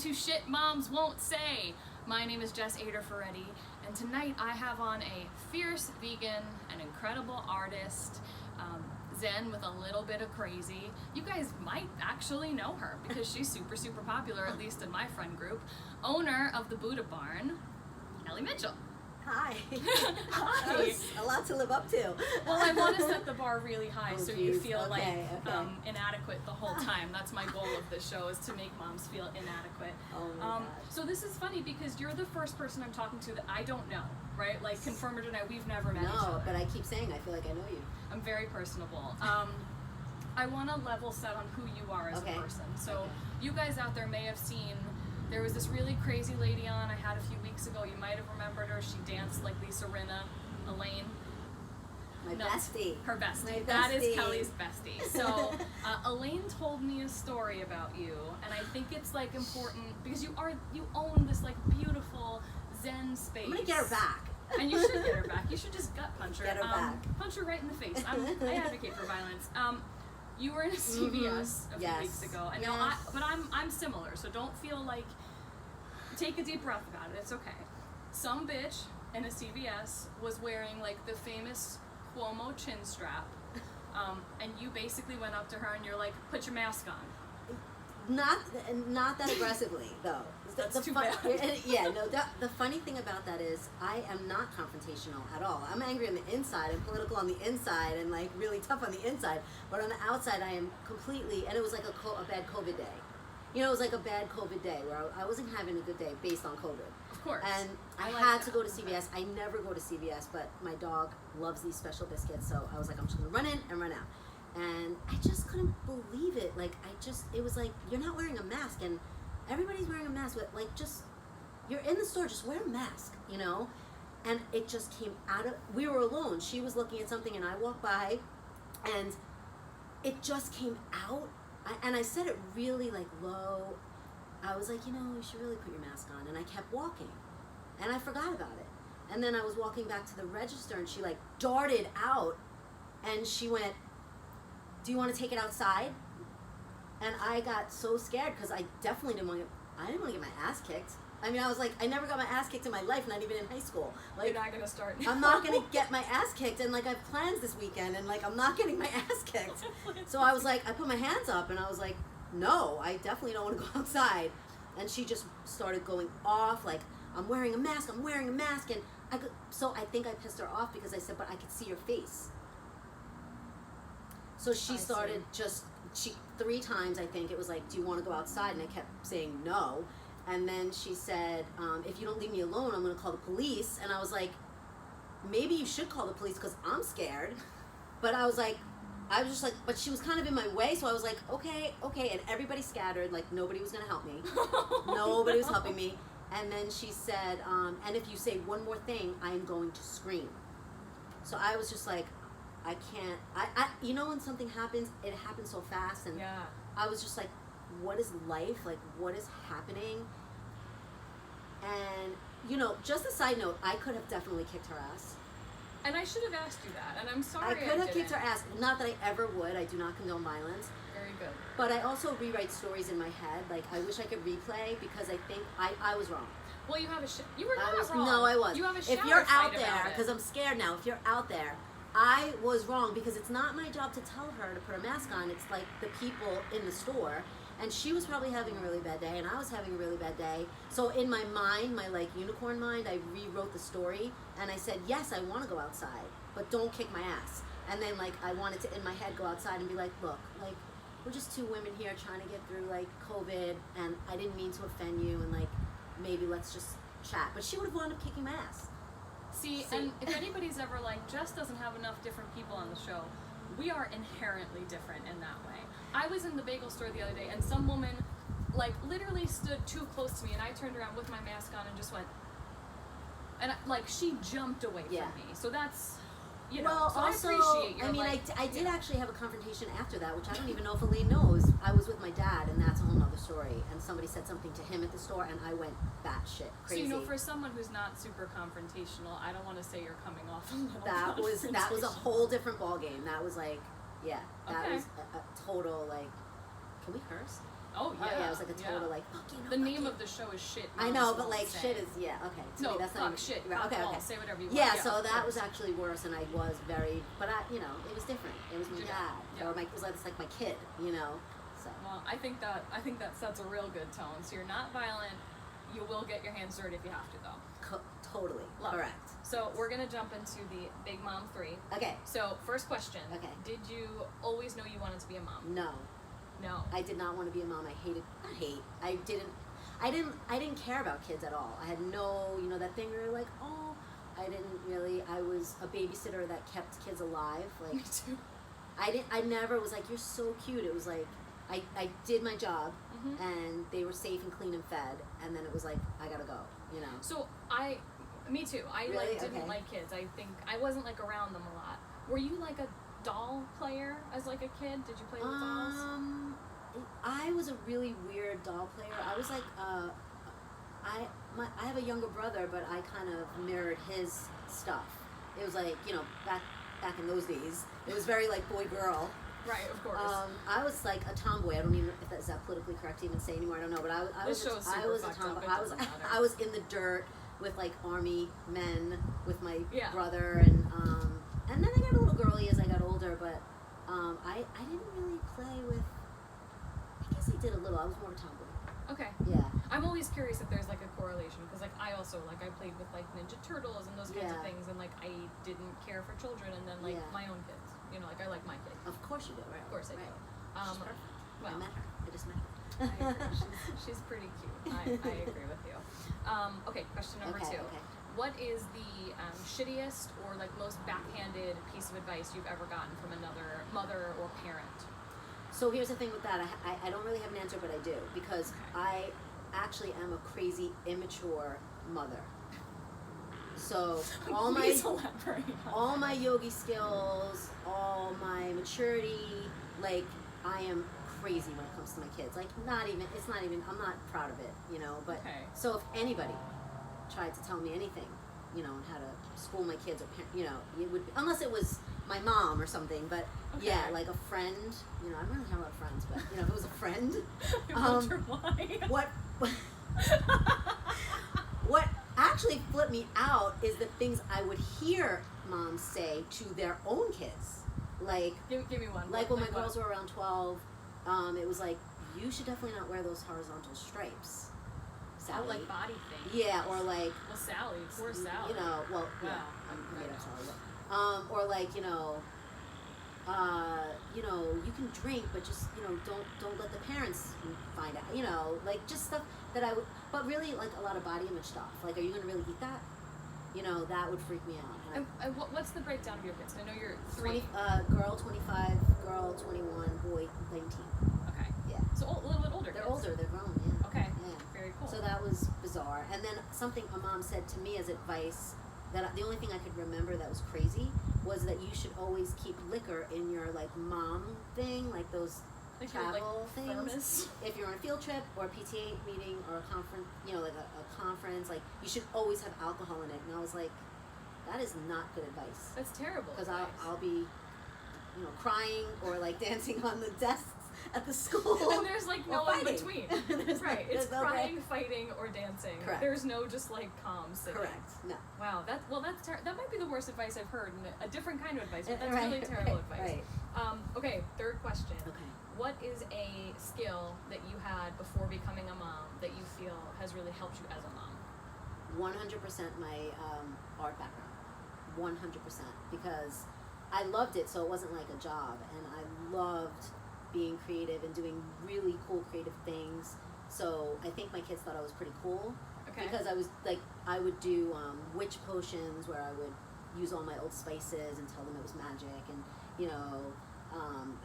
to Shit Moms Won't Say. My name is Jess Ader-Ferretti, and tonight I have on a fierce vegan, an incredible artist, Zen with a little bit of crazy. You guys might actually know her because she's super, super popular, at least in my friend group. Owner of the Buddha Barn, Ellie Mitchell. Hi. Hi. That was a lot to live up to. Well, I want to set the bar really high so you feel okay. Inadequate the whole time. That's my goal of this show, is to make moms feel inadequate. Oh my gosh. So this is funny because you're the first person I'm talking to that I don't know, right? Like, confirm or deny, we've never met each other. No, but I keep saying I feel like I know you. I'm very personable. I want to level set on who you are as a person. So you guys out there may have seen, there was this really crazy lady on I had a few weeks ago. You might have remembered her. She danced like Lisa Rinna, Elaine. My bestie. Her bestie. My bestie. That is Kelly's bestie. So Elaine told me a story about you, and I think it's like important because you own this like beautiful Zen space. I'm gonna get her back. And you should get her back. You should just gut punch her. Get her back. Punch her right in the face. I advocate for violence. You were in a CVS a few weeks ago, and now I'm similar. So don't feel like. Take a deep breath about it. It's okay. Some bitch in a CVS was wearing like the famous Cuomo chin strap, and you basically went up to her and you're like, "Put your mask on." Not that aggressively though. That's too bad. Yeah, no. The funny thing about that is I am not confrontational at all. I'm angry on the inside and political on the inside and like really tough on the inside, but on the outside I am completely. And it was like a bad COVID day. You know, it was like a bad COVID day where I wasn't having a good day based on COVID. Of course. And I had to go to CVS. I never go to CVS, but my dog loves these special biscuits, so I was like, I'm just gonna run in and run out. And I just couldn't believe it. Like, it was like, you're not wearing a mask, and everybody's wearing a mask, but like, just, you're in the store, just wear a mask, you know? And it just came out of, we were alone. She was looking at something, and I walked by, and it just came out. And I said it really like low. I was like, you should really put your mask on. And I kept walking. And I forgot about it. And then I was walking back to the register and she like darted out and she went, "Do you want to take it outside?" And I got so scared because I definitely didn't want to get my ass kicked. I mean, I was like, I never got my ass kicked in my life, not even in high school. Like, you're not going to start now. I'm not going to get my ass kicked, and like I have plans this weekend, and like I'm not getting my ass kicked. So I was like, I put my hands up, and I was like, no, I definitely don't want to go outside. And she just started going off, like, I'm wearing a mask, and so I think I pissed her off because I said, but I could see your face. So she started she 3 times, I think, it was like, do you want to go outside? And I kept saying no. And then she said, if you don't leave me alone, I'm going to call the police. And I was like, maybe you should call the police because I'm scared. But I was just like, but she was kind of in my way. So I was like, okay. And everybody scattered, like nobody was going to help me. Nobody was helping me. And then she said, and if you say one more thing, I am going to scream. So I was just like, I can't, when something happens, it happens so fast. And I was just like, what is life? Like, what is happening? And, just a side note, I could have definitely kicked her ass. And I should have asked you that, and I'm sorry I could have kicked her ass. Not that I ever would. I do not condone violence. Very good. But I also rewrite stories in my head. Like, I wish I could replay because I think I was wrong. Well, you have you were not wrong. No, I was. You have a shower If you're fight out there, because I'm scared now, if you're out there, I was wrong because it's not my job to tell her to put a mask on. It's like the people in the store. And she was probably having a really bad day, and I was having a really bad day. So in my mind, my like unicorn mind, I rewrote the story, and I said, yes, I want to go outside, but don't kick my ass. And then like I wanted to, in my head, go outside and be like, look, like we're just 2 women here trying to get through like COVID, and I didn't mean to offend you, and like maybe let's just chat. But she would have wound up kicking my ass. See, and if anybody's ever like, Jess doesn't have enough different people on the show, we are inherently different in that way. I was in the bagel store the other day, and some woman, like, literally stood too close to me, and I turned around with my mask on and just went, and like, she jumped away from me. So that's, well, so also, I appreciate your, I did actually have a confrontation after that, which I don't even know if Elaine knows. I was with my dad, and that's a whole nother story. And somebody said something to him at the store, and I went batshit crazy. So, for someone who's not super confrontational, I don't want to say you're coming off a little that was a whole different ballgame. That was like, that was a total, like, can we curse? Oh yeah. It was like a total like fuck you. The name of the show is Shit. I know, but like shit is okay. To me, that's fuck not shit. Right, okay. Say whatever you want. Yeah, so that was actually worse, and I was very, but it was different. It was my dad, or it was like my kid, So. Well, I think that sets a real good tone. So you're not violent. You will get your hands dirty if you have to, though. Totally. Love correct. It. So we're gonna jump into the Big Mom 3. Okay. So first question. Okay. Did you always know you wanted to be a mom? No. No. I did not want to be a mom. I didn't care about kids at all. I had no, that thing where you're like, oh, I didn't really. I was a babysitter that kept kids alive. Like, me too. I never was like, you're so cute. It was like, I did my job, and they were safe and clean and fed, and then it was like, I gotta go, So me too. I really? didn't like kids. I think I wasn't like around them a lot. Were you like a doll player as like a kid? Did you play with dolls? I was a really weird doll player. I was like, I have a younger brother, but I kind of mirrored his stuff. It was like, back in those days, it was very like boy girl. Right, of course. I was like a tomboy. I don't even know if that's politically correct to even say anymore. I don't know, but I was a tomboy. I was in the dirt with like army men with my brother, and then I got a little girly as I got older, but I didn't really play with. I guess I did a little. I was more tomboy. Okay. Yeah. I'm always curious if there's like a correlation, because like I also I played with like Ninja Turtles and those kinds of things, and like I didn't care for children, and then like my own kids, like I like my kids. Of course you do, right? Of course I do. She's perfect. Well, I met her. I just met her. I agree. She's pretty cute. I agree with you. Okay, question number 2. Okay. What is the shittiest or like most backhanded piece of advice you've ever gotten from another mother or parent? So here's the thing with that. I don't really have an answer, but I do, because I actually am a crazy, immature mother. So all my yogi skills, all my maturity, like I am crazy when it comes to my kids. Like I'm not proud of it, but so if anybody tried to tell me anything, and how to school my kids, or it would, unless it was my mom or something, but like a friend, I don't really have a lot of friends, but if it was a friend, what actually flipped me out is the things I would hear moms say to their own kids. Like, give me one. Like when my girls were around 12, it was like, you should definitely not wear those horizontal stripes, Sally. Oh, like body thing. Yeah, or like. Well, Sally, poor Sally. Well, yeah, I'm made up Sally. Or like, you can drink, but just, don't let the parents find out, like just stuff that I would, but really like a lot of body image stuff. Like, are you gonna really eat that? That would freak me out. And what's the breakdown of your kids? I know you're 3. Girl 25, girl 21, boy 19. Okay. Yeah. So a little bit older. They're kids. older, they're grown, yeah. Okay. Yeah. Very cool. So that was bizarre. And then something a mom said to me as advice, that the only thing I could remember that was crazy was that you should always keep liquor in your like mom thing, like those like travel things. Thermos. If you're on a field trip or a PTA meeting or a conference, like a conference, like you should always have alcohol in it. And I was like, that is not good advice. That's terrible. Because I'll be, crying or like dancing on the desks at the school. And there's like no in between. Right. It's crying, fighting, or dancing. Correct. There's no just like calm sitting. Correct. No. Wow. That might be the worst advice I've heard, and a different kind of advice, but that's really terrible advice. Right. Okay. Third question. Okay. What is a skill that you had before becoming a mom that you feel has really helped you as a mom? 100% my art background. 100%, because I loved it, so it wasn't like a job, and I loved being creative and doing really cool creative things. So I think my kids thought I was pretty cool. Okay. Because I was like, I would do witch potions where I would use all my old spices and tell them it was magic, and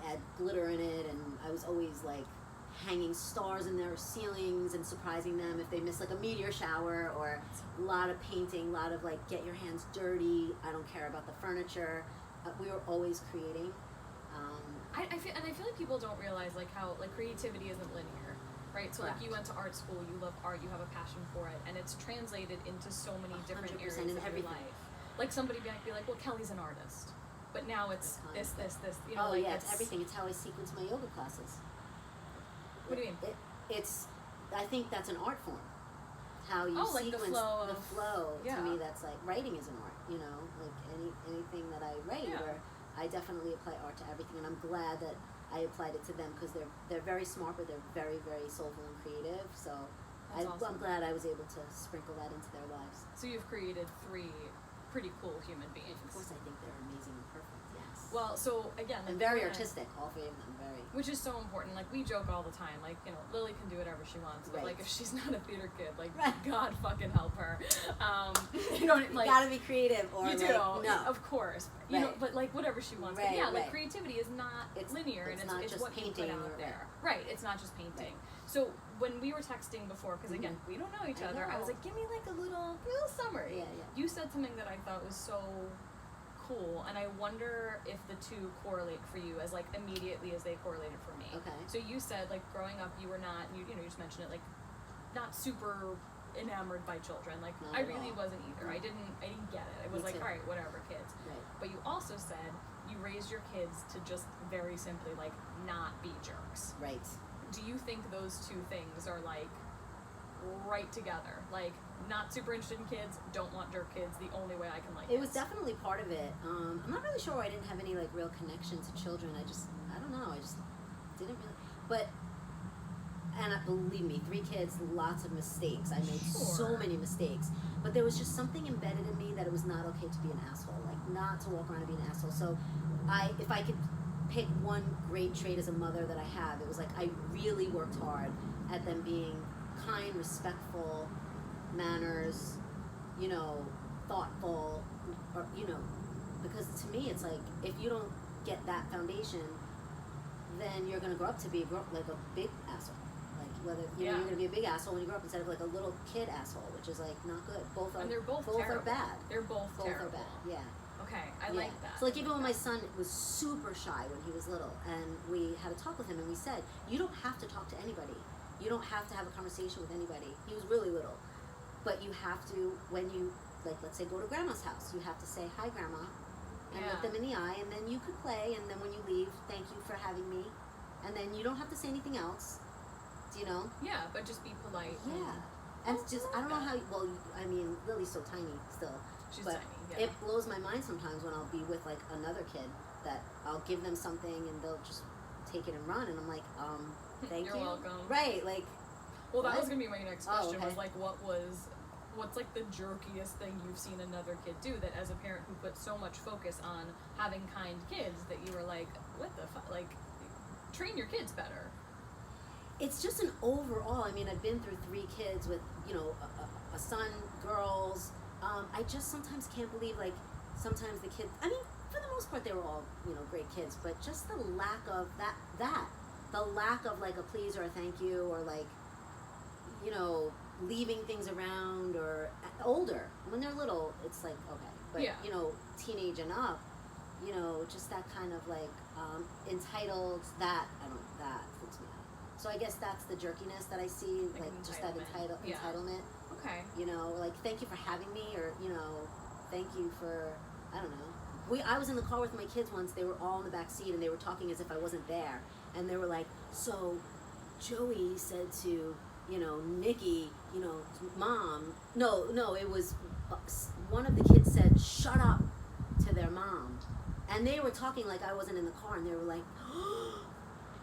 add glitter in it, and I was always like hanging stars in their ceilings and surprising them if they missed like a meteor shower, or a lot of painting, a lot of like get your hands dirty, I don't care about the furniture. We were always creating. I feel like people don't realize like how like creativity isn't linear, right? So like you went to art school, you love art, you have a passion for it, and it's translated into so many different areas of your life. Like somebody might be like, well, Kelly's an artist, but now it's this. Oh like yeah, it's everything. It's how I sequence my yoga classes. do you mean? I think that's an art form. How you like sequence the flow. Yeah. To me, that's like writing is an art. You know, like anything that I write, Yeah. or I definitely apply art to everything, and I'm glad that I applied it to them because they're very smart, but they're very, very soulful and creative. So Awesome. I'm glad I was able to sprinkle that into their lives. So you've created 3 pretty cool human beings. Of course, I think they're amazing and perfect. Yes. Well, so again, and very artistic, all 3 of them. Very. Which is so important. Like, we joke all the time. Like, you know, Lily can do whatever she wants, but Right. like if she's not a theater kid, like Right. God fucking help her. You know, like you gotta be creative, or you do, like, no. of course. You know, Right. but like whatever she wants. Right, but yeah, like right. creativity is not linear, it's and not it's just what you put painting out or- there. Right. It's not just painting. Right. So when we were texting before, because again, we don't know each other, I was know. like, give me like a little summary. Yeah. You said something that I thought was so cool, and I wonder if the 2 correlate for you as like immediately as they correlated for me. Okay. So you said like growing up, you were not, you know, you just mentioned it, like not super enamored by children. Like Not I at really all. wasn't either. I didn't get it. It was Me like, too. all right, whatever, kids. Right. But you also said you raised your kids to just very simply like not be jerks. Right. Do you think those 2 things are like right together? Like, not super interested in kids, don't want jerk kids, the only way I can like It was definitely part of it. I'm not really sure why I didn't have any like real connection to children. I don't know. I just didn't really. But, and believe me, 3 kids, lots of mistakes. I made so Sure. many mistakes. But there was just something embedded in me that it was not okay to be an asshole. Like, not to walk around and be an asshole. So, if I could pick one great trait as a mother that I have, it was like I really worked hard at them being kind, respectful, manners, you know, thoughtful, or, you know, because to me it's like if you don't get that foundation, then you're gonna grow up to be like a big asshole. Like whether you're gonna be a big asshole when you grow up instead of like a little kid asshole, which is like not good. Both are, and they're both are terrible. bad. They're both terrible. are bad. Yeah. Okay, I Yeah. like that. So like even when my son was super shy when he was little, and we had a talk with him, and we said, you don't have to talk to anybody. You don't have to have a conversation with anybody. He was really little, but you have to, when you, like, let's say go to grandma's house, you have to say hi grandma, and look them in the eye, and then you could play, and then when you leave, thank you for having me, and then you don't have to say anything else, you know? Yeah, but just be polite. Yeah. And it's just, I don't know how, well, I mean, Lily's so tiny still. She's but tiny, yeah. it blows my mind sometimes when I'll be with like another kid that I'll give them something and they'll just take it and run, and I'm like, thank You're you. welcome. Right, like. Well, that what? was gonna be my next question. okay. Was like, what's like the jerkiest thing you've seen another kid do that, as a parent who put so much focus on having kind kids, that you were like, what the fuck? Like, train your kids better. It's just an overall. I mean, I've been through 3 kids with, you know, a son, girls. I just sometimes can't believe, like, sometimes the kids. I mean, for the most part, they were all, you know, great kids. But just the lack of the lack of like a please or a thank you, or like, you know, leaving things around, or older when they're little, it's like okay, but you know, teenage and up, you know, just that kind of like entitled. That freaks me out. So I guess that's the jerkiness that I see, like just that entitlement. Okay. You know, like thank you for having me, or you know, thank you for, I don't know. I was in the car with my kids once. They were all in the back seat and they were talking as if I wasn't there, and they were like, so Joey said to, you know, Nikki, you know, mom. No, it was one of the kids said shut up to their mom, and they were talking like I wasn't in the car, and they were like.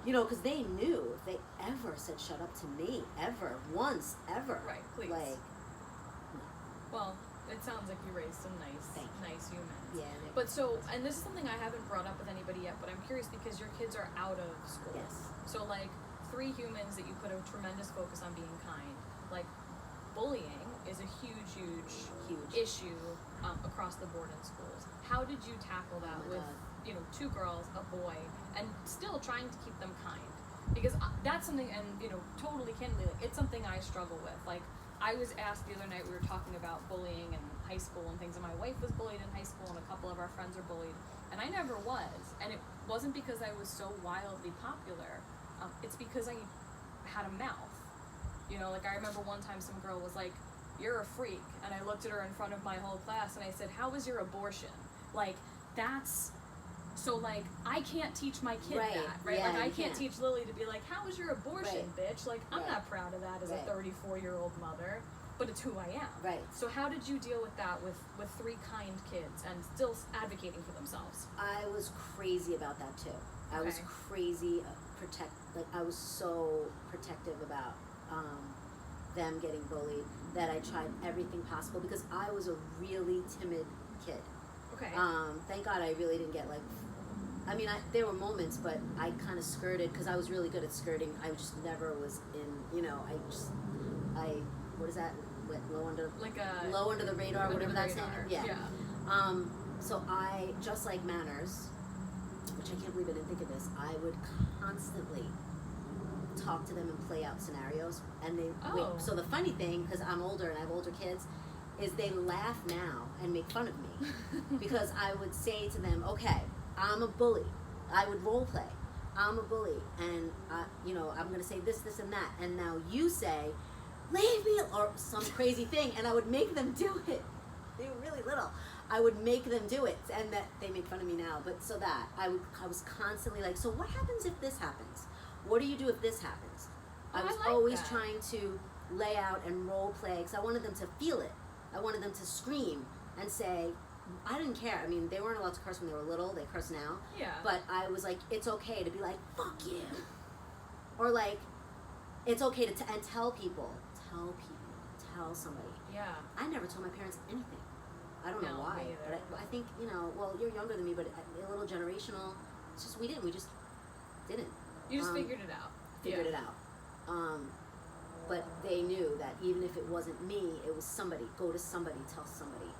You know, because they knew if they ever said shut up to me, ever, once, ever. Right, please. Like, no. Well, it sounds like you raised some nice humans. Yeah. But so, and this is something I haven't brought up with anybody yet, but I'm curious because your kids are out of school. Yes. So like 3 humans that you put a tremendous focus on being kind. Like bullying is a huge issue across the board in schools. How did you tackle that with, you know, 2 girls, a boy, and still trying to keep them kind? Because that's something, and you know, totally candidly, like, it's something I struggle with. Like, I was asked the other night, we were talking about bullying in high school and things, and my wife was bullied in high school, and a couple of our friends are bullied, and I never was. And it wasn't because I was so wildly popular. It's because I had a mouth. You know, like I remember one time some girl was like, "You're a freak," and I looked at her in front of my whole class and I said, "How was your abortion?" Like, that's So, like, I can't teach my kid Right. that, right? Yeah, like, I you can't can't. teach Lily to be like, how was your abortion, bitch? Like, I'm Right. not proud of that as a Right. 34-year-old mother, but it's who I am. Right. So how did you deal with that with 3 kind kids and still advocating for themselves? I was crazy about that too. I was crazy I was so protective about them getting bullied that I tried everything possible because I was a really timid kid. Okay. Thank God I really didn't get like, I mean, there were moments, but I kind of skirted because I was really good at skirting. I just never was in, you know, what is that? Low under the radar, whatever that's saying. Yeah. So I, just like manners, which I can't believe I didn't think of this, I would constantly talk to them and play out scenarios. And so the funny thing, because I'm older and I have older kids, is they laugh now and make fun of me because I would say to them, okay, I'm a bully. I would role play. I'm a bully, and I'm going to say this, and that, and now you say, leave me, or some crazy thing, and I would make them do it. They were really little. I would make them do it, and that they make fun of me now. But so that I was constantly like, so what happens if this happens? What do you do if this happens? I was always trying to lay out and role play because I wanted them to feel it. I wanted them to scream and say, I didn't care. I mean, they weren't allowed to curse when they were little. They curse now. Yeah. But I was like, it's okay to be like, fuck you. Or like, it's okay to tell people. Tell somebody. Yeah. I never told my parents anything. I don't know why. But I think, well, you're younger than me, but a little generational. It's just, we just didn't. You just figured it out. Figured it out. But they knew that even if it wasn't me, it was somebody. Go to somebody, tell somebody.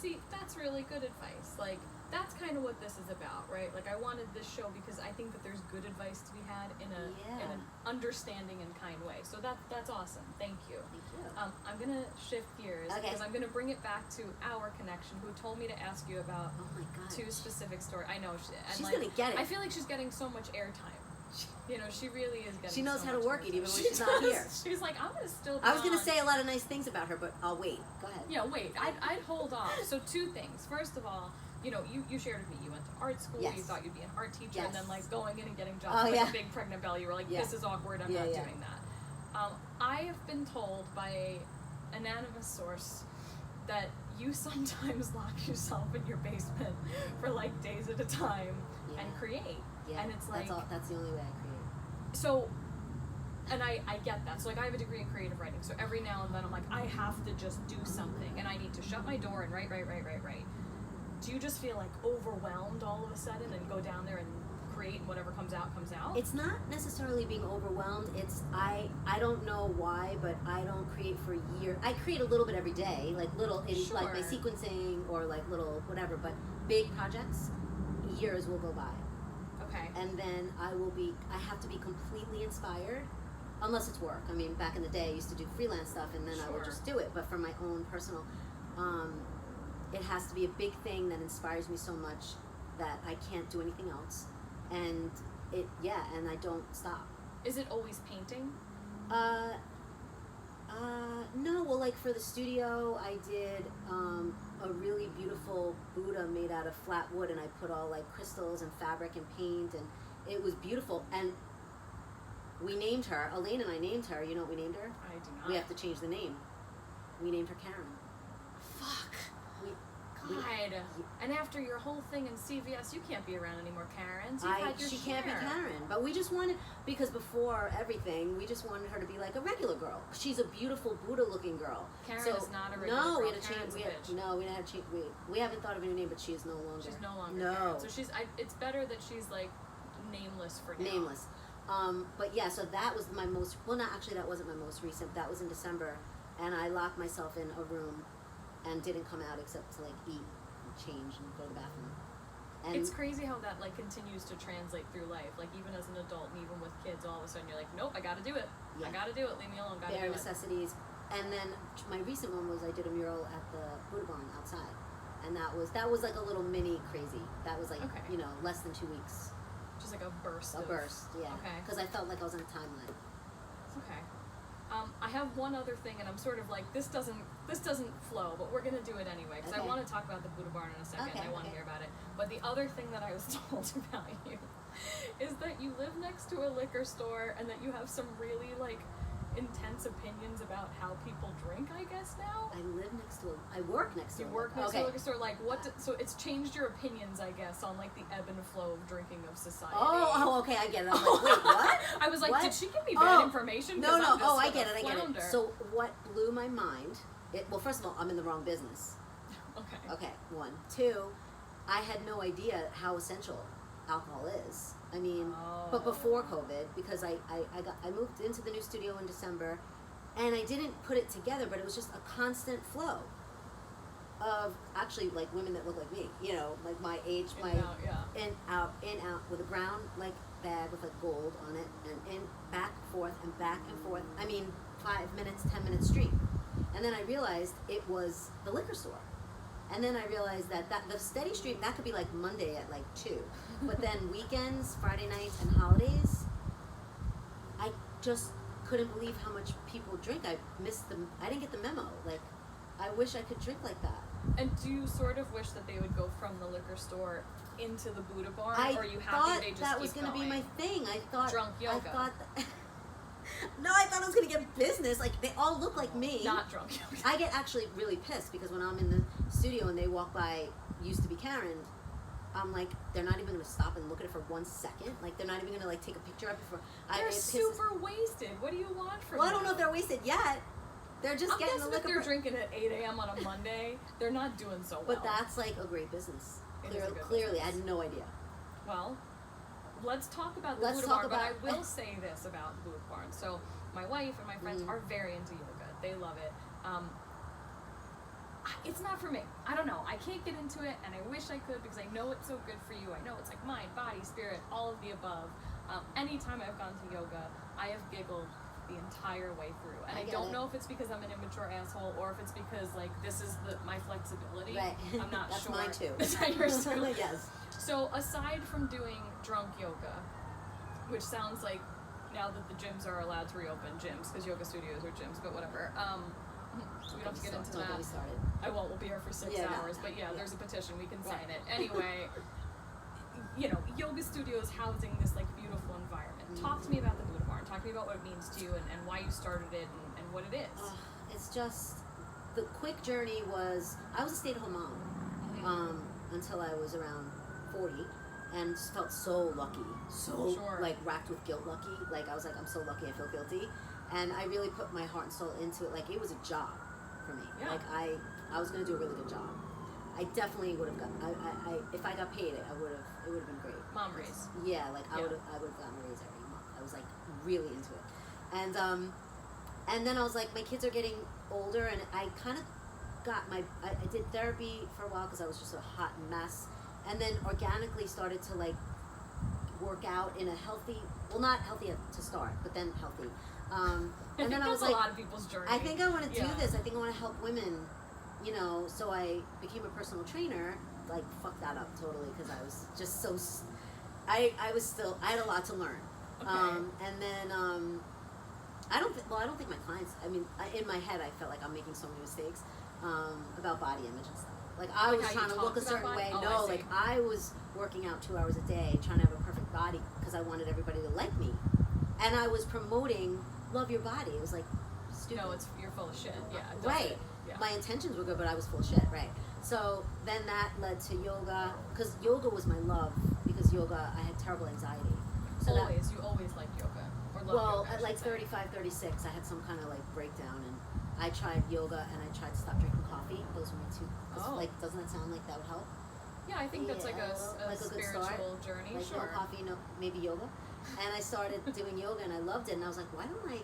See, that's really good advice. Like, that's kind of what this is about, right? Like, I wanted this show because I think that there's good advice to be had in an understanding and kind way. So that's awesome. Thank you. Thank you. I'm gonna shift gears because I'm gonna bring it back to our connection. Who told me to ask you about 2 specific stories? I know she's gonna get it. I feel like she's getting so much airtime. She really is getting. She knows so how to much work it even when she she's not here. She's like, I'm gonna still. I was gonna say a lot of nice things about her, but I'll wait. Go ahead. Yeah, wait. I'd hold off. So 2 things. First of all, you shared with me you went to art school. Yes. You thought you'd be an art teacher, Yes. and then like going in and getting jobs with a big pregnant belly. You were like, this is awkward. I'm not doing that. I have been told by an anonymous source that you sometimes lock yourself in your basement for like days at a time and create. Yeah. And it's like that's the only way I create. So, and I get that. So like I have a degree in creative writing. So every now and then I'm like, I have to just do something and I need to shut my door and write. Do you just feel like overwhelmed all of a sudden and go down there and create and whatever comes out? It's not necessarily being overwhelmed. It's I don't know why, but I don't create for years. I create a little bit every day, like little like my sequencing or like little whatever, but big projects, years will go by. Okay. And then I have to be completely inspired, unless it's work. I mean, back in the day, I used to do freelance stuff, and then I would just do it. But for my own personal, it has to be a big thing that inspires me so much that I can't do anything else. And and I don't stop. Is it always painting? No. Well, like for the studio, I did a really beautiful Buddha made out of flat wood, and I put all like crystals and fabric and paint, and it was beautiful. And we named her, Elaine and I named her. You know what we named her? I do not. We have to change the name. We named her Karen. Fuck. God. And after your whole thing in CVS, you can't be around anymore, Karen. She can't be Karen. But we just wanted, because before everything, we just wanted her to be like a regular girl. She's a beautiful Buddha-looking girl. Karen is not a regular girl. We had to change. We didn't have to change. We haven't thought of a new name, but she is no longer. She's no longer Karen. So it's better that she's like nameless for now. Nameless. But yeah, so that was my most. Well, not actually. That wasn't my most recent. That was in December, and I locked myself in a room and didn't come out except to like eat and change and go to the bathroom. And it's crazy how that like continues to translate through life. Like even as an adult and even with kids, all of a sudden you're like, nope, I gotta do it. Yeah. I gotta do it. Leave me alone. Gotta bare do necessities. And then my recent one was I did a mural at the Buddha Barn outside, and that was like a little mini crazy. That was like less than 2 weeks. Just like a burst. Yeah. Okay. Because I felt like I was on a timeline. Okay. I have one other thing, and I'm sort of like, this doesn't flow, but we're gonna do it anyway because I want to talk about the Buddha Barn in a second. And I want to hear about it. But the other thing that I was told about you is that you live next to a liquor store, and that you have some really like intense opinions about how people drink. I guess now. I work next to. You work next to a liquor store. Like so it's changed your opinions, I guess, on like the ebb and flow of drinking of society. Oh, okay, I get it. I'm like, wait, what? I was like, what? Did she give me bad information? No. I get it. So what blew my mind? Well, first of all, I'm in the wrong business. Okay. 1, 2. I had no idea how essential alcohol is. I mean, but before COVID, because I moved into the new studio in December, and I didn't put it together, but it was just a constant flow of actually like women that look like me, you know, like my age, in out with a brown like bag with like gold on it, and in back and forth. I mean, 5 minutes, 10 minutes street, and then I realized it was the liquor store. And then I realized that the steady stream, that could be like Monday at like 2. But then weekends, Friday nights, and holidays, I just couldn't believe how much people drink. I didn't get the memo. Like, I wish I could drink like that. And do you sort of wish that they would go from the liquor store into the Buddha Barn? Or are you happy they just that was going to be my thing. I thought... Drunk yoga. No, I thought I was going to get business. Like, they all look like me. Not drunk yoga. I get actually really pissed because when I'm in the studio and they walk by, used to be Karen, I'm like, they're not even going to stop and look at it for 1 second. Like, they're not even going to, like, take a picture of it before. They're super wasted. What do you want from them? Well, I don't know if they're wasted yet. They're just getting the liquor. If they're drinking at 8 a.m. on a Monday, they're not doing so well. But that's, like, a great business. Clearly, I had no idea. Well, let's talk about the Buddha Barn, but I will say this about the Buddha Barn. So, my wife and my friends are very into yoga. They love it. It's not for me. I don't know. I can't get into it, and I wish I could because I know it's so good for you. I know it's like mind, body, spirit, all of the above. Anytime I've gone to yoga, I have giggled the entire way through. And I don't know if it's because I'm an immature asshole or if it's because, like, this is my flexibility. Right. I'm not That's sure. That's mine, too. Is that yours, too? Yes. So, aside from doing drunk yoga, which sounds like, now that the gyms are allowed to reopen, because yoga studios are gyms, but whatever. We don't have to get into that. Don't get me started. I won't. We'll be here for 6 hours. But there's a petition. We can sign it. Anyway, you know, yoga studios housing this like beautiful environment. Talk to me about the Buddha Barn. Talk to me about what it means to you and why you started it and what it is. It's just, the quick journey was, I was a stay-at-home mom until I was around 40. And just felt so lucky, like racked with guilt lucky. Like I was like, I'm so lucky, I feel guilty. And I really put my heart and soul into it. Like it was a job for me. Yeah. Like I was gonna do a really good job. I definitely would have got. If I got paid it, it would have been great. Mom raise. Yeah, like I would have gotten a raise every month. I was like really into it. And then I was like, my kids are getting older, and I kind of got I did therapy for a while because I was just a hot mess. And then organically started to like work out in a healthy, well, not healthy to start, but then healthy. And then I was like, a lot of people's journey. I think I want to do this. I think I want to help women, you know. So I became a personal trainer. Like fucked that up totally because I was just so. I had a lot to learn. Okay. And then I don't think my clients. I mean, in my head, I felt like I'm making so many mistakes about body image and stuff. Like I was trying to look a certain way. No, like I was working out 2 hours a day, trying to have a perfect body because I wanted everybody to like me, and I was promoting love your body. It was like stupid. No, you're full of shit. Yeah. Right. Yeah. My intentions were good, but I was full of shit. Right. So then that led to yoga because yoga was my love because yoga I had terrible anxiety. So you always liked yoga or loved yoga. At like 35, 36, I had some kind of like breakdown and I tried yoga and I tried to stop drinking coffee. Those were my two. Like, doesn't that sound like that would help? Yeah, I think that's like a spiritual journey. Like no coffee, maybe yoga. And I started doing yoga and I loved it. And I was like, why don't I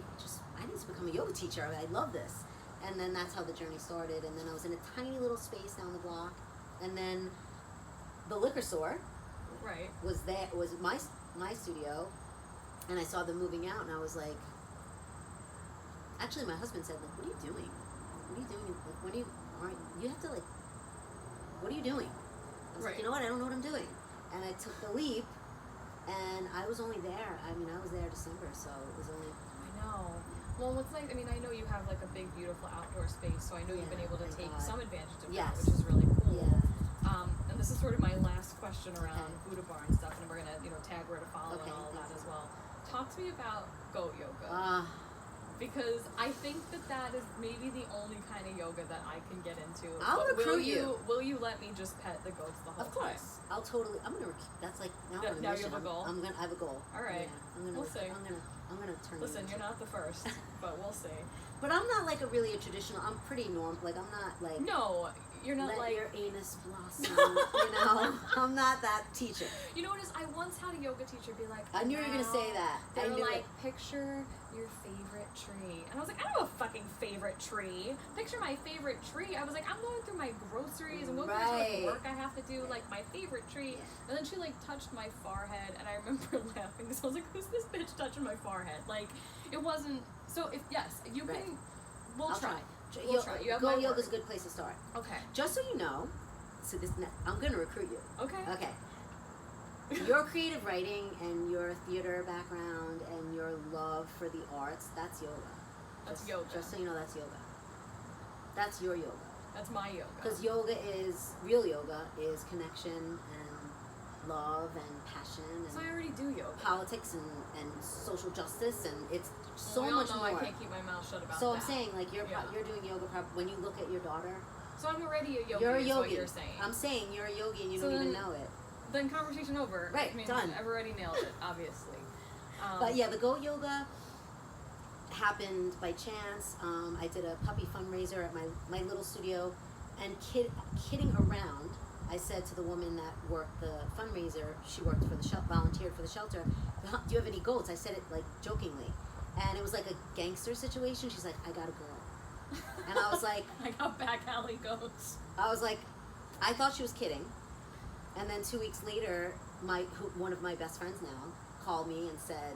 need to become a yoga teacher. I love this. And then that's how the journey started. And then I was in a tiny little space down the block. And then the liquor store was my studio. And I saw them moving out and I was like, actually my husband said, like, what are you doing? Like, you have to like, what are you doing? I was like, you know what? I don't know what I'm doing. And I took the leap and I was only there. I mean, I was there December, so it was only. I know. Well, what's nice, I mean, I know you have like a big, beautiful outdoor space, so I know you've been able to take some advantage of that, which is really cool. Yeah. And this is sort of my last question around Buddha Bar and stuff, and we're gonna, tag where to follow and all that as well. Talk to me about goat yoga. Because I think that is maybe the only kind of yoga that I can get into. I'll recruit you. Will you let me just pet the goats the whole time? Of course. I'll totally. I'm gonna. That's like now. Now you have a goal. I have a goal. All right. Yeah, we'll see. I'm gonna turn. Listen, you're not the first, but we'll see. But I'm not like a traditional. I'm pretty normal. Like I'm not like. No, you're not let like your anus blossom. I'm not that teacher. You know what is? I once had a yoga teacher be like, I knew you were gonna say that. They were like, picture your favorite tree, and I was like, I don't have a fucking favorite tree. Picture my favorite tree. I was like, I'm going through my groceries and going through how much work I have to do. Like my favorite tree, and then she like touched my forehead, and I remember laughing because I was like, who's this bitch touching my forehead? Like it wasn't. So if you can, we'll try. We'll try. You have Go yoga's a good place to start. Okay. Just so you know, I'm gonna recruit you. Okay. Okay. Your creative writing and your theater background and your love for the arts, that's yoga. That's yoga. Just so you know, that's yoga. That's your yoga. That's my yoga. Because real yoga is connection and love and passion and so I already do yoga. Politics and social justice, and it's so we much all know more. I can't keep my mouth shut about so that. I'm saying, like, you're doing yoga when you look at your daughter. So I'm already a yogi, you're a is yogi. what you're saying. I'm saying you're a yogi and you don't even know it. Then conversation over. Right, done. I've already nailed it, obviously. But yeah, the goat yoga happened by chance. I did a puppy fundraiser at my little studio, and kidding around, I said to the woman that worked the fundraiser, she worked for the volunteered for the shelter, do you have any goats? I said it like jokingly, and it was like a gangster situation. She's like, I got a girl, and I was like, I got back alley goats. I was like, I thought she was kidding. And then 2 weeks later, one of my best friends now called me and said,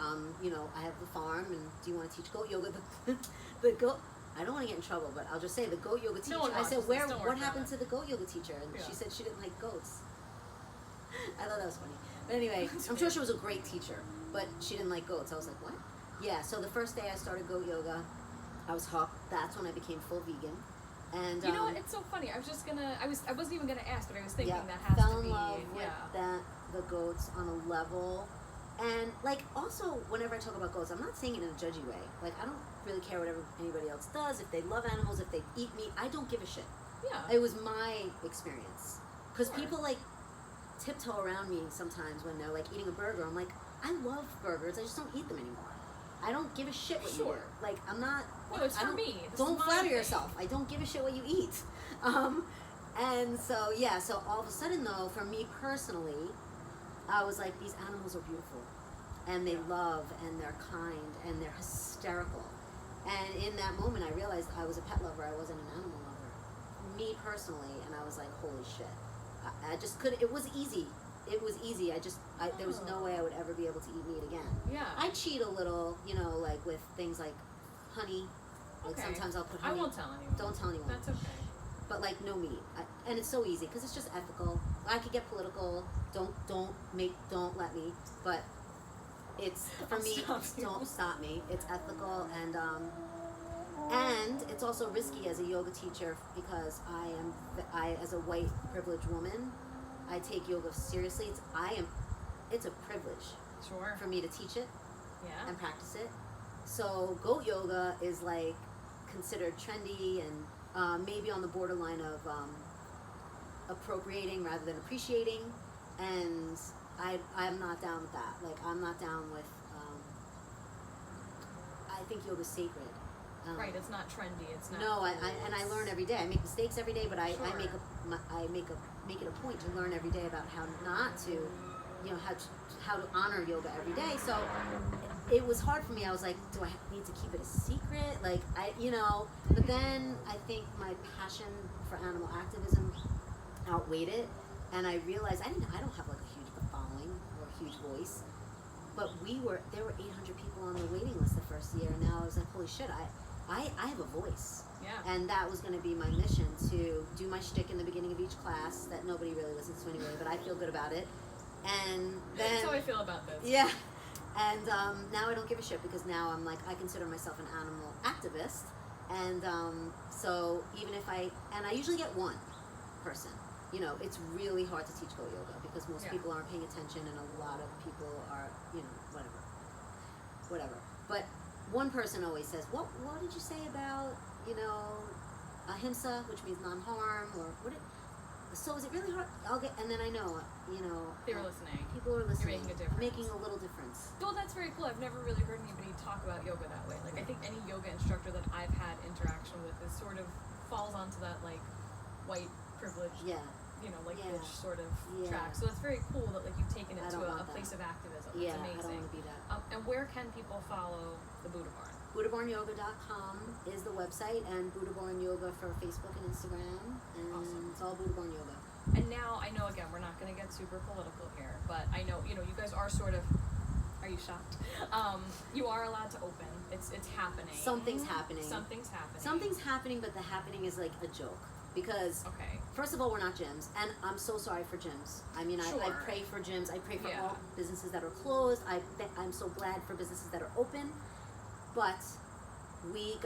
I have the farm, and do you want to teach goat yoga? The goat. I don't want to get in trouble, but I'll just say the goat yoga teacher. I said, what happened to the goat yoga teacher? And she said she didn't like goats. I thought that was funny. But anyway, I'm sure she was a great teacher, but she didn't like goats. I was like, what? Yeah. So the first day I started goat yoga, I was hooked. That's when I became full vegan. And you know what? It's so funny. I wasn't even gonna ask, but I was thinking that has fell to be. in love with the goats on a level, and like also whenever I talk about goats, I'm not saying it in a judgy way. Like I don't really care what anybody else does. If they love animals, if they eat meat, I don't give a shit. Yeah. It was my experience because people like tiptoe around me sometimes when they're like eating a burger. I'm like, I love burgers. I just don't eat them anymore. I don't give a shit what you do. Like, I'm not... No, it's for me. Don't flatter yourself. I don't give a shit what you eat. And so, yeah, so all of a sudden, though, for me personally, I was like, these animals are beautiful. And they love, and they're kind, and they're hysterical. And in that moment, I realized I was a pet lover. I wasn't an animal lover. Me personally, and I was like, holy shit. I just couldn't... It was easy. It was easy. There was no way I would ever be able to eat meat again. Yeah. I cheat a little, like with things like honey. Like sometimes I'll put honey. I won't tell anyone. Don't tell anyone. That's okay. But like no meat. And it's so easy because it's just ethical. I could get political. Don't let me. But it's, for me, don't stop me. It's ethical and it's also risky as a yoga teacher because I as a white privileged woman, I take yoga seriously. It's a privilege for me to teach it and practice it. So goat yoga is like considered trendy and maybe on the borderline of appropriating rather than appreciating. And I'm not down with that. Like I'm not down with. I think yoga's sacred. Right, it's not trendy. It's not. No, I learn every day. I make mistakes every day, but I make it a point to learn every day about how not to, how to honor yoga every day. So it was hard for me. I was like, do I need to keep it a secret? Like but then I think my passion for animal activism outweighed it, and I realized I don't have like a huge following or a huge voice, but there were 800 people on the waiting list the first year, and now I was like, holy shit, I have a voice. Yeah. And that was going to be my mission, to do my shtick in the beginning of each class that nobody really listens to anyway, but I feel good about it. And then... That's how I feel about this. Yeah. And now I don't give a shit because now I'm like, I consider myself an animal activist. And so even if I usually get one person. You know, it's really hard to teach goat yoga because most people aren't paying attention and a lot of people are, you know, whatever. But one person always says, what did you say about, you know, ahimsa, which means non-harm, or so is it really hard? And then I know, you know. They were listening. People are listening. You're making a difference. Making a little difference. Well, that's very cool. I've never really heard anybody talk about yoga that way. Like, I think any yoga instructor that I've had interaction with is sort of falls onto that, like, white privilege. Yeah. You know, like bitch sort of track. So it's very cool that like you've taken it to a place of activism. It's amazing. I don't want to be that. And where can people follow the Buddha Barn? BuddhaBarnYoga.com is the website, and Buddha Barn Yoga for Facebook and Instagram, and it's all Buddha Barn Yoga. And now I know, again, we're not going to get super political here, but I know, you know, you guys are sort of. Are you shocked? You are allowed to open. It's happening. Something's happening. Something's happening, but the happening is like a joke. Because, first of all, we're not gyms, and I'm so sorry for gyms. I mean, I pray for gyms. I pray for all businesses that are closed. I'm so glad for businesses that are open, but we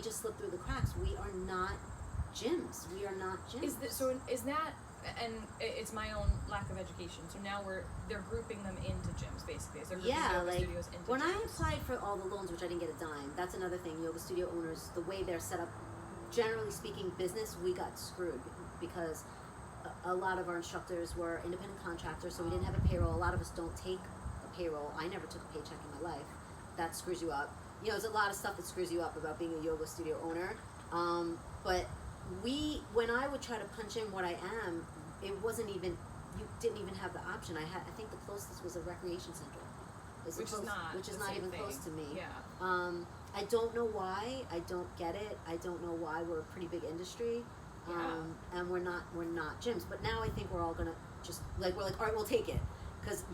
just slipped through the cracks. We are not gyms. We are not gyms. Is that, and it's my own lack of education. So now they're grouping them into gyms, basically. They're grouping yoga studios into when gyms. I applied for all the loans, which I didn't get a dime. That's another thing. Yoga studio owners, the way they're set up. Generally speaking, business, we got screwed because a lot of our instructors were independent contractors, so we didn't have a payroll. A lot of us don't take a payroll. I never took a paycheck in my life. That screws you up. You know, there's a lot of stuff that screws you up about being a yoga studio owner. But when I would try to punch in what I am, it wasn't even, you didn't even have the option. I think the closest was a recreation center. Which is not even close to me. Yeah. I don't know why. I don't get it. I don't know why. We're a pretty big industry, and we're not gyms. But now I think we're all gonna just we're like, all right, we'll take it, because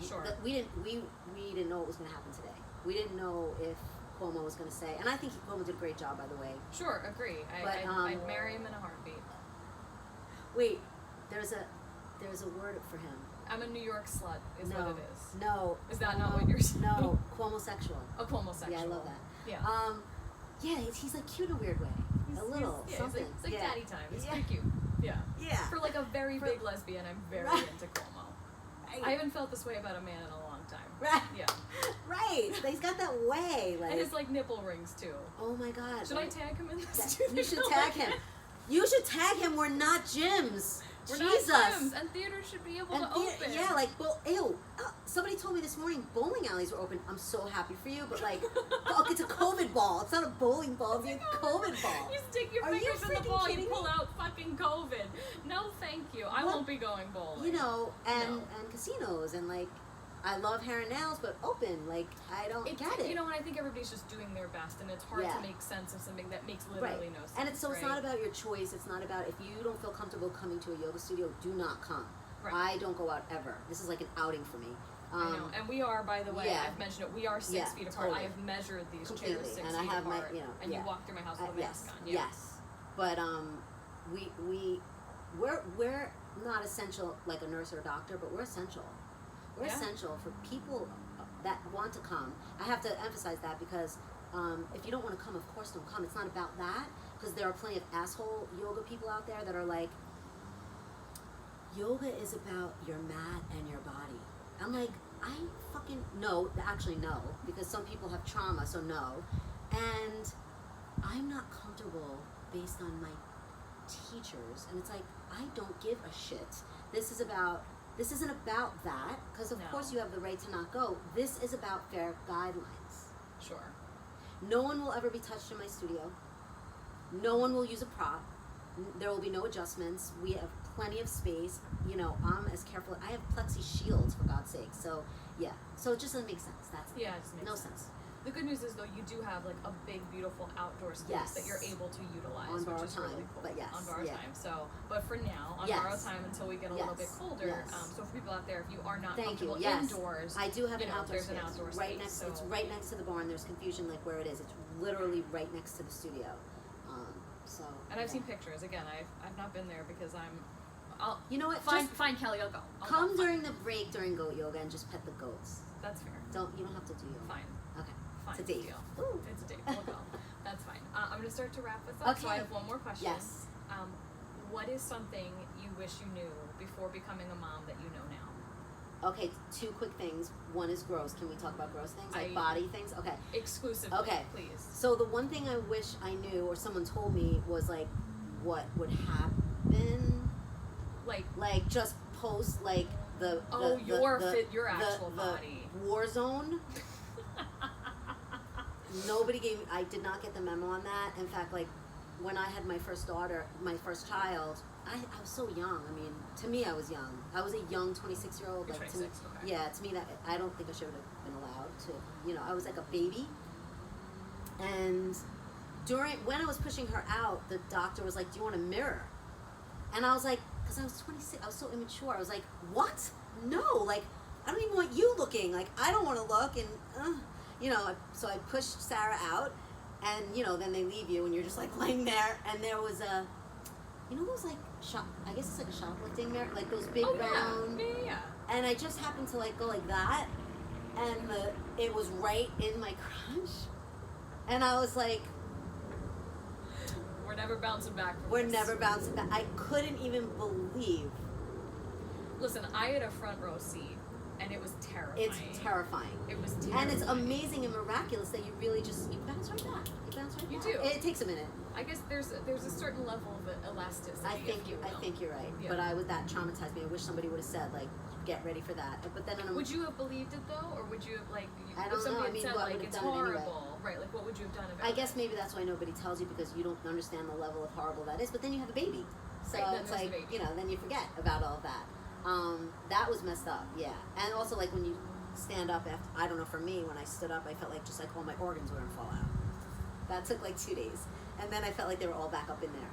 we didn't know what was gonna happen today. We didn't know if Cuomo was gonna say, and I think Cuomo did a great job, by the way. Sure, agree. I'd marry him in a heartbeat. Wait, there's a word for him. I'm a New York slut, what it is. No. Is that not what you're saying? No, Cuomo-sexual. Oh, Cuomo-sexual. Yeah, I love that. Yeah. He's like cute in a weird way. Something. It's like daddy time. It's pretty cute. Yeah. Yeah. For like a very big lesbian, I'm very into Cuomo. Right. I haven't felt this way about a man in a long time. Right. Yeah. Right. He's got that way. And his like nipple rings too. Oh my God. Should I tag him in this? You should tag him. You should tag him. We're not gyms. We're Jesus. Not gyms, and theaters should be able to open. Yeah, like, somebody told me this morning bowling alleys were open. I'm so happy for you, but like, it's a COVID ball. It's not a bowling ball. It's a COVID ball. You stick your fingers in the ball, you pull out fucking COVID. No, thank you. I won't be going bowling. You know, and casinos, and like, I love hair and nails, but open. Like, I don't get it. You know, and I think everybody's just doing their best, and it's hard to make sense of something that makes literally no sense. And it's not about your choice. It's not about, if you don't feel comfortable coming to a yoga studio, do not come. Right. I don't go out ever. This is like an outing for me. I know, and we are, by the way, I've mentioned it, we are 6 feet apart. Totally. I have measured these chairs 6 feet apart. And I have and you walk through my house with a mask on. Yeah. Yes. But we're not essential like a nurse or a doctor, but we're essential. We're essential for people that want to come. I have to emphasize that because if you don't want to come, of course don't come. It's not about that, because there are plenty of asshole yoga people out there that are like, yoga is about your mat and your body. I'm like, I fucking no, because some people have trauma, so no. And I'm not comfortable based on my teachers. And it's like, I don't give a shit. This isn't about that, because of course you have the right to not go. This is about fair guidelines. Sure. No one will ever be touched in my studio. No one will use a prop. There will be no adjustments. We have plenty of space. You know, I'm as careful. I have plexi shields, for God's sake. So, yeah. So it just doesn't make sense. That's it. Yeah, it just makes no sense. The good news is, though, you do have like a big, beautiful outdoor space that you're able to utilize, on which is time, really cool. But on borrowed time. So, but for now, on borrowed time until we get a little bit colder. So for people out there, if you are not comfortable indoors, I do have an outdoor space. An outdoor space. Next. So. It's right next to the barn. There's confusion like where it is. It's literally right next to the studio. And I've seen pictures. Again, I've not been there because you know what? Fine, Kelly, I'll go. Come during the break during goat yoga and just pet the goats. That's fair. You don't have to do you. Fine. Okay. Fine. It's a date. Deal. Ooh. It's a date. We'll go. That's fine. I'm going to start to wrap this up. Okay. So I have one more question. Yes. What is something you wish you knew before becoming a mom that you know now? Okay, 2 quick things. One is gross. Can we talk about gross things? Like body things? Okay. Exclusively, okay. Please. So the one thing I wish I knew or someone told me was like what would happen. Like just post like your actual body. War zone. Nobody I did not get the memo on that. In fact, like when I had my first daughter, my first child, I was so young. I mean, to me, I was young. I was a young 26-year-old. You're like 26, to me, okay. Yeah, to me that I don't think I should have been allowed to. I was like a baby. And when I was pushing her out, the doctor was like, "Do you want a mirror?" And I was like, because I was 26, I was so immature. I was like, "What? No! Like, I don't even want you looking. Like, I don't want to look." And so I pushed Sarah out. And, then they leave you and you're just like laying there. And there was those like I guess it's like a shoplifting mirror, like those big round. Yeah. And I just happened to like go like that. And it was right in my crotch. And I was like, we're never bouncing back from We're this. never bouncing back. I couldn't even believe. Listen, I had a front row seat. And it was terrifying. It's terrifying. It was terrifying. And it's amazing and miraculous that you really you bounce right back. You do. It takes a minute. I guess there's a certain level of elasticity. I think you're right. Yeah. But that traumatized me. I wish somebody would have said like, get ready for that. But then would you have believed it though, or would you have like? I don't if somebody know. I mean, had said what like would it's have done horrible, it anyway? right? Like what would you have done about it? I guess maybe that's why nobody tells you because you don't understand the level of horrible that is. But then you have a baby, so right, it's like then you forget about all of that. That was messed up. Yeah, and also like when you stand up after, I don't know, for me when I stood up I felt like just like all my organs were gonna fall out. That took like 2 days, and then I felt like they were all back up in there.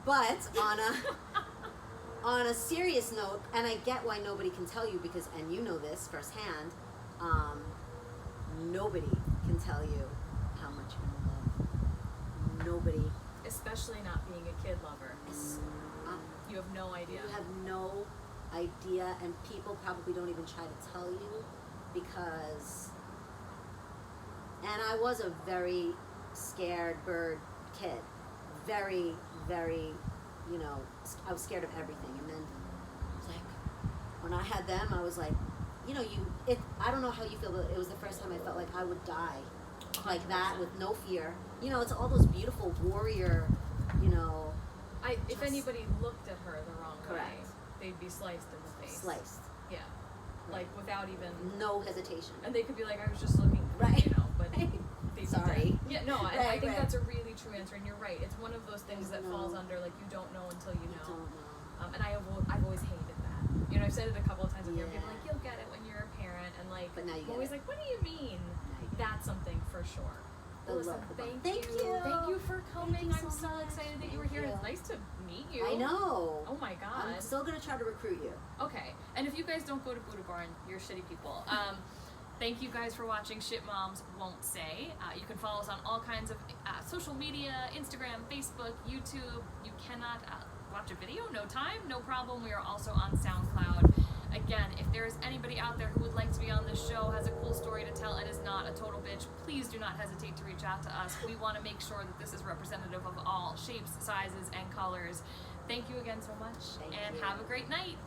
But on a serious note, and I get why nobody can tell you because, and you know this firsthand, nobody can tell you how much you're gonna love. Nobody, especially not being a kid lover. You have no idea. You have no idea, and people probably don't even try to tell you because. And I was a very scared bird kid, very, very, I was scared of everything. And then, like, when I had them, I was like, I don't know how you feel, but it was the first time I felt like I would die, like that, with no fear. It's all those beautiful warrior, if anybody looked at her the wrong way, correct, they'd be sliced in the face. Sliced. Yeah. Like without even no hesitation. And they could be like, I was just looking, right? But sorry. Yeah, no, I think right. that's a really true answer, and you're right. It's one of those things that falls under like you don't know until you know. Don't know. And I've always hated that. I've said it a couple of times. And people like, you'll get it when you're a parent, and like, but now you I'm always like, what do you mean? That's something for sure. Well, listen, thank you. Thank you for coming. I'm so excited that you were here. It's nice to meet you. I know. Oh my god. I'm still gonna try to recruit you. Okay. And if you guys don't go to Buddha Barn, you're shitty people. Thank you guys for watching Shit Moms Won't Say. You can follow us on all kinds of social media, Instagram, Facebook, YouTube. You cannot watch a video, no time, no problem. We are also on SoundCloud. Again, if there is anybody out there who would like to be on this show, has a cool story to tell, and is not a total bitch, please do not hesitate to reach out to us. We want to make sure that this is representative of all shapes, sizes, and colors. Thank you again so much, and have a great night.